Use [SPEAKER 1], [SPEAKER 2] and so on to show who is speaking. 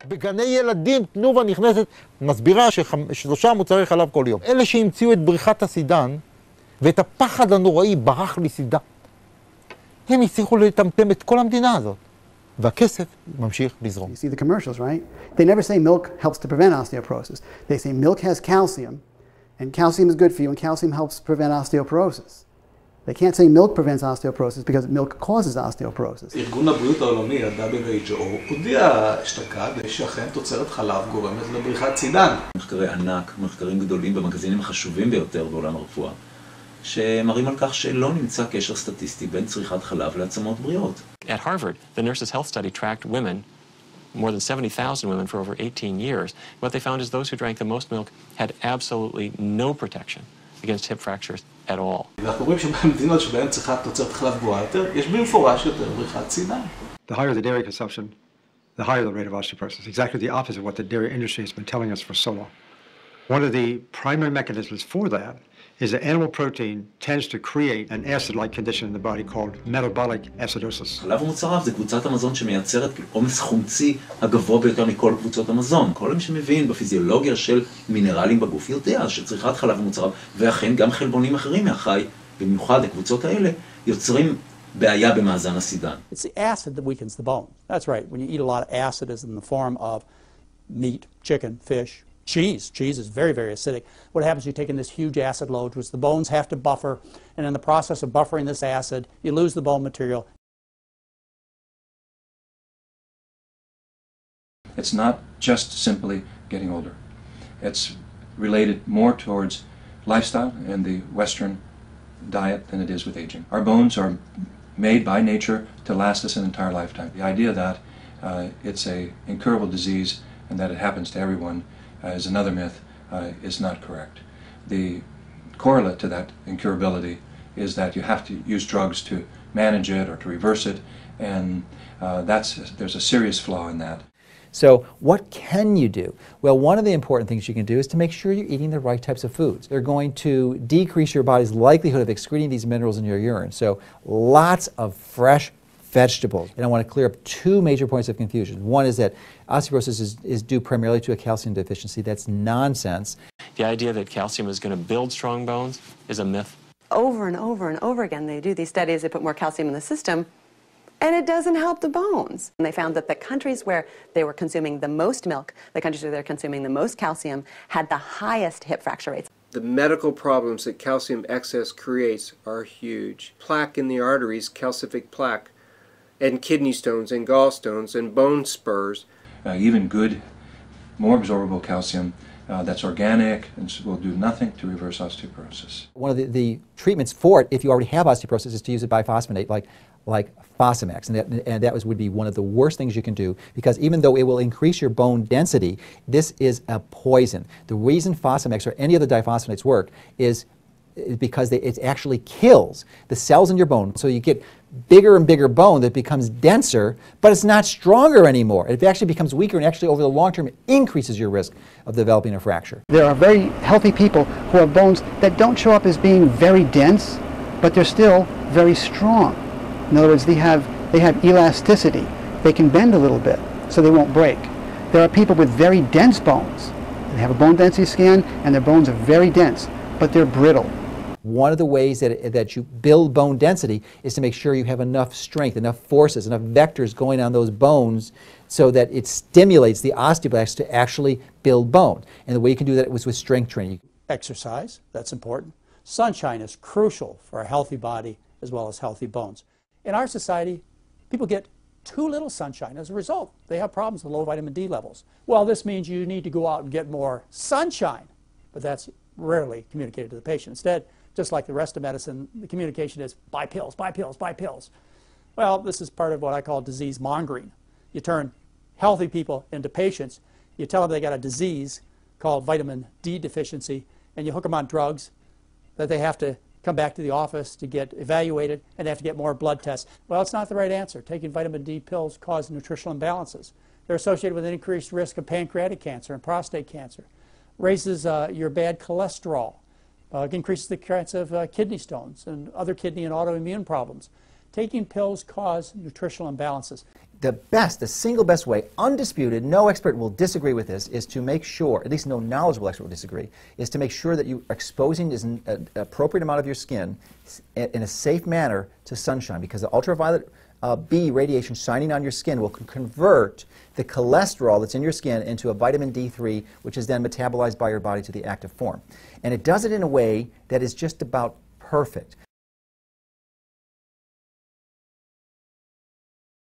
[SPEAKER 1] בגני ילדים תנובה נכנסת, מסבירה ש3 מוצרי חלב כל יום. אלה שהמציאו את בריחת הסידן, ואת הפחד הנוראי, ברח לי סידן. הם הצליחו לטמטם את כל המדינה הזאת. והכסף ממשיך לזרום.
[SPEAKER 2] You see the commercials, right? They never say milk helps to prevent osteoporosis. They say milk has calcium, and calcium is good for you, and calcium helps prevent osteoporosis. They can't say milk prevents osteoporosis because milk causes osteoporosis.
[SPEAKER 3] ארגון הבריאות העולמי, ה-WHO, הודיע אשתקד שאכן תוצרת חלב גורמת לבריחת סידן.
[SPEAKER 4] מחקרי ענק, מחקרים גדולים במגזינים החשובים ביותר בעולם הרפואה, שמראים על כך שלא נמצא קשר סטטיסטי בין צריכת חלב לעצמות בריאות.
[SPEAKER 5] At Harvard, the Nurses' Health Study tracked women, more than 70,000 women for over 18 years. What they found is those who drank the most milk had absolutely no protection against hip fractures at all.
[SPEAKER 3] אנחנו רואים שבמדינות שבהן צריכת תוצרת חלב גבוהה יותר, יש במפורש יותר בריחת סידן.
[SPEAKER 6] The higher the dairy consumption, the higher the rate of osteoporosis. Exactly the opposite of what the dairy industry has been telling us for so long. One of the primary mechanisms for that is that animal protein tends to create an acid-like condition in the body called metabolic acidosis.
[SPEAKER 4] חלב ומוצריו זה קבוצת המזון שמייצרת עומס חומצי הגבוה ביותר מכל קבוצות המזון. כל מי שמבין בפיזיולוגיה של מינרלים בגוף יודע שצריכת חלב ומוצריו, ואכן גם חלבונים אחרים מהחי, במיוחד הקבוצות האלה, יוצרים בעיה במאזן הסידן.
[SPEAKER 7] It's the acid that weakens the bone. That's right. When you eat a lot of acid, it's in the form of meat, chicken, fish, cheese. Cheese is very, very acidic. What happens, you take in this huge acid load, which the bones have to buffer, and in the process of buffering this acid, you lose the bone material.
[SPEAKER 8] It's not just simply getting older. It's related more towards lifestyle and the Western diet than it is with aging. Our bones are made by nature to last us an entire lifetime. The idea that it's an incurable disease and that it happens to everyone is another myth, is not correct. The correlate to that incurability is that you have to use drugs to manage it or to reverse it, and there's a serious flaw in that.
[SPEAKER 9] So what can you do? Well, one of the important things you can do is to make sure you're eating the right types of foods. They're going to decrease your body's likelihood of excreting these minerals in your urine. So lots of fresh vegetables. And I want to clear up 2 major points of confusion. One is that osteoporosis is due primarily to a calcium deficiency. That's nonsense.
[SPEAKER 5] The idea that calcium is going to build strong bones is a myth.
[SPEAKER 10] Over and over and over again, they do these studies, they put more calcium in the system, and it doesn't help the bones. And they found that the countries where they were consuming the most milk, the countries where they're consuming the most calcium, had the highest hip fracture rates.
[SPEAKER 11] The medical problems that calcium excess creates are huge. Plaque in the arteries, calcific plaque, and kidney stones and gallstones and bone spurs.
[SPEAKER 8] Even good, more absorbable calcium that's organic and will do nothing to reverse osteoporosis.
[SPEAKER 9] One of the treatments for it, if you already have osteoporosis, is to use a biphosphonate like Fosamax, and that would be one of the worst things you can do, because even though it will increase your bone density, this is a poison. The reason Fosamax or any of the diphosphonates work is because it actually kills the cells in your bone. So you get bigger and bigger bone that becomes denser, but it's not stronger anymore. It actually becomes weaker, and actually over the long term it increases your risk of developing a fracture.
[SPEAKER 2] There are very healthy people who have bones that don't show up as being very dense, but they're still very strong. In other words, they have elasticity. They can bend a little bit, so they won't break. There are people with very dense bones. They have a bone density scan, and their bones are very dense, but they're brittle.
[SPEAKER 9] One of the ways that you build bone density is to make sure you have enough strength, enough forces, enough vectors going on those bones so that it stimulates the osteoblasts to actually build bone. And the way you can do that was with strength training.
[SPEAKER 7] Exercise, that's important. Sunshine is crucial for a healthy body as well as healthy bones. In our society, people get too little sunshine. As a result, they have problems with low vitamin D levels. Well, this means you need to go out and get more sunshine, but that's rarely communicated to the patient. Instead, just like the rest of medicine, the communication is buy pills, buy pills, buy pills. Well, this is part of what I call disease mongering. You turn healthy people into patients, you tell them they got a disease called vitamin D deficiency, and you hook them on drugs that they have to come back to the office to get evaluated, and they have to get more blood tests. Well, it's not the right answer. Taking vitamin D pills cause nutritional imbalances. They're associated with an increased risk of pancreatic cancer and prostate cancer. Raises your bad cholesterol, increases the chance of kidney stones and other kidney and autoimmune problems. taking pills cause nutritional imbalances.
[SPEAKER 9] The single best way, undisputed, no expert will disagree with this, is to make sure, at least no knowledgeable expert will disagree, is to make sure that you are exposing an appropriate amount of your skin in a safe manner to sunshine, because the ultraviolet B radiation shining on your skin will convert the cholesterol that's in your skin into a vitamin D3, which is then metabolized by your body to the active form. And it does it in a way that is just about perfect.